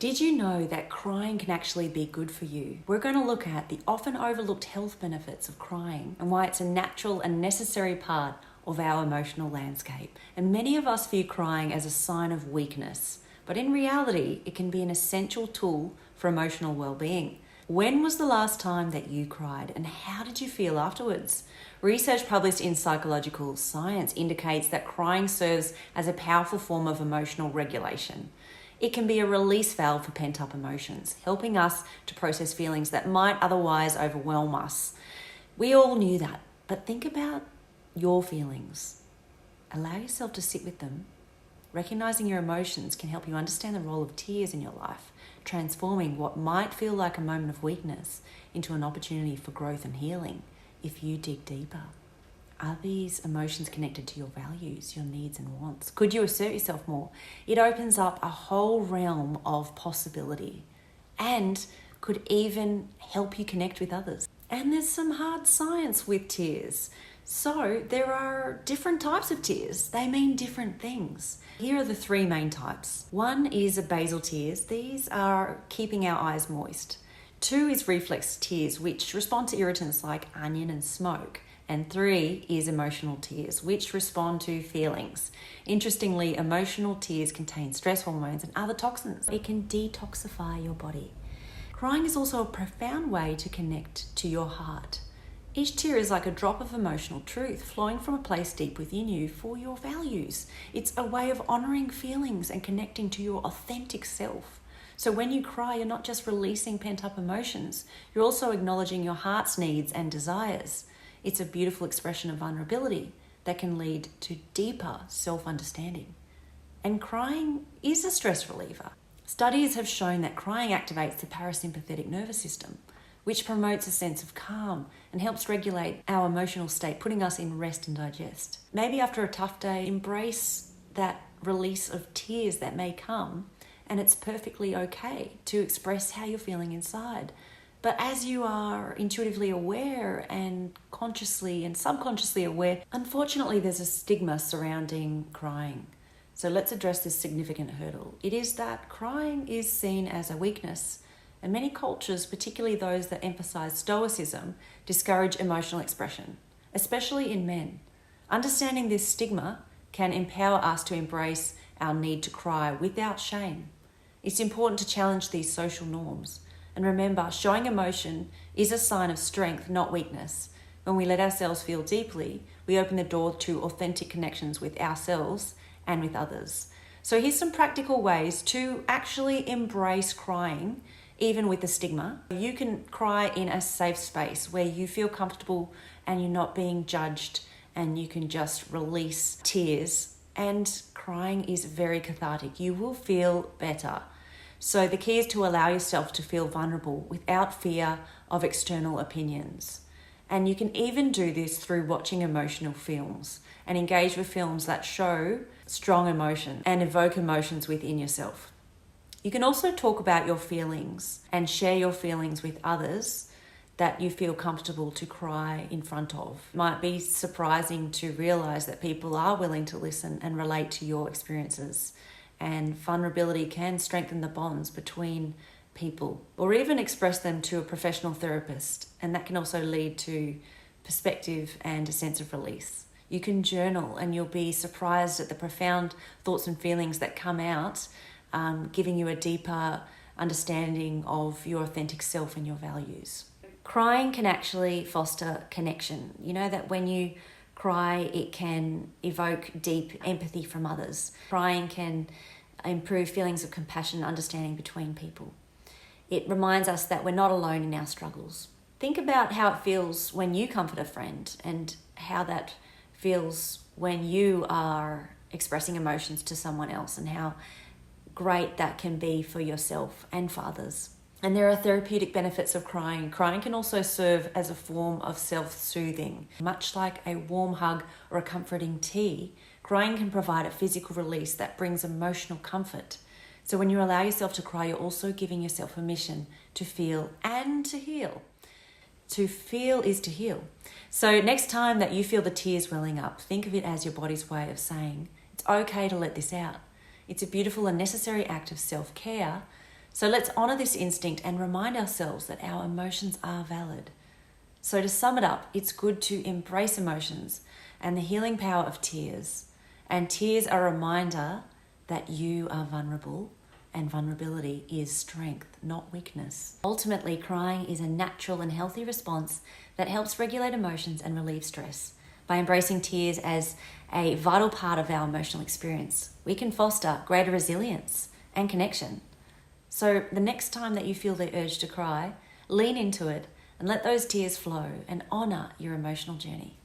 Did you know that crying can actually be good for you? We're going to look at the often overlooked health benefits of crying and why it's a natural and necessary part of our emotional landscape. And many of us view crying as a sign of weakness, but in reality, it can be an essential tool for emotional well-being. When was the last time that you cried, and how did you feel afterwards? Research published in Psychological Science indicates that crying serves as a powerful form of emotional regulation. It can be a release valve for pent-up emotions, helping us to process feelings that might otherwise overwhelm us. We all knew that, but think about your feelings. Allow yourself to sit with them. Recognizing your emotions can help you understand the role of tears in your life, transforming what might feel like a moment of weakness into an opportunity for growth and healing if you dig deeper. Are these emotions connected to your values, your needs and wants? Could you assert yourself more? It opens up a whole realm of possibility and could even help you connect with others. And there's some hard science with tears. So there are different types of tears. They mean different things. Here are the three main types. One is basal tears. These are keeping our eyes moist. Two is reflex tears, which respond to irritants like onion and smoke. And three is emotional tears, which respond to feelings. Interestingly, emotional tears contain stress hormones and other toxins. It can detoxify your body. Crying is also a profound way to connect to your heart. Each tear is like a drop of emotional truth flowing from a place deep within you for your values. It's a way of honoring feelings and connecting to your authentic self. So when you cry, you're not just releasing pent-up emotions, you're also acknowledging your heart's needs and desires. It's a beautiful expression of vulnerability that can lead to deeper self-understanding. And crying is a stress reliever. Studies have shown that crying activates the parasympathetic nervous system, which promotes a sense of calm and helps regulate our emotional state, putting us in rest and digest. Maybe after a tough day, embrace that release of tears that may come, and it's perfectly okay to express how you're feeling inside. But as you are intuitively aware and consciously and subconsciously aware, unfortunately there's a stigma surrounding crying. So let's address this significant hurdle. It is that crying is seen as a weakness, and many cultures, particularly those that emphasize stoicism, discourage emotional expression, especially in men. Understanding this stigma can empower us to embrace our need to cry without shame. It's important to challenge these social norms. And remember, showing emotion is a sign of strength, not weakness. When we let ourselves feel deeply, we open the door to authentic connections with ourselves and with others. So here's some practical ways to actually embrace crying, even with the stigma. You can cry in a safe space where you feel comfortable and you're not being judged, and you can just release tears. And crying is very cathartic. You will feel better. So the key is to allow yourself to feel vulnerable without fear of external opinions. And you can even do this through watching emotional films and engage with films that show strong emotion and evoke emotions within yourself. You can also talk about your feelings and share your feelings with others that you feel comfortable to cry in front of. It might be surprising to realize that people are willing to listen and relate to your experiences. And vulnerability can strengthen the bonds between people, or even express them to a professional therapist. And that can also lead to perspective and a sense of release. You can journal and you'll be surprised at the profound thoughts and feelings that come out, giving you a deeper understanding of your authentic self and your values. Crying can actually foster connection. You know that when you cry, it can evoke deep empathy from others. Crying can improve feelings of compassion and understanding between people. It reminds us that we're not alone in our struggles. Think about how it feels when you comfort a friend and how that feels when you are expressing emotions to someone else, and how great that can be for yourself and for others. And there are therapeutic benefits of crying. Crying can also serve as a form of self-soothing. Much like a warm hug or a comforting tea, crying can provide a physical release that brings emotional comfort. So when you allow yourself to cry, you're also giving yourself permission to feel and to heal. To feel is to heal. So next time that you feel the tears welling up, think of it as your body's way of saying, it's okay to let this out. It's a beautiful and necessary act of self-care So let's honour this instinct and remind ourselves that our emotions are valid. So to sum it up, it's good to embrace emotions and the healing power of tears. And tears are a reminder that you are vulnerable, and vulnerability is strength, not weakness. Ultimately, crying is a natural and healthy response that helps regulate emotions and relieve stress. By embracing tears as a vital part of our emotional experience, we can foster greater resilience and connection. So the next time that you feel the urge to cry, lean into it and let those tears flow and honour your emotional journey.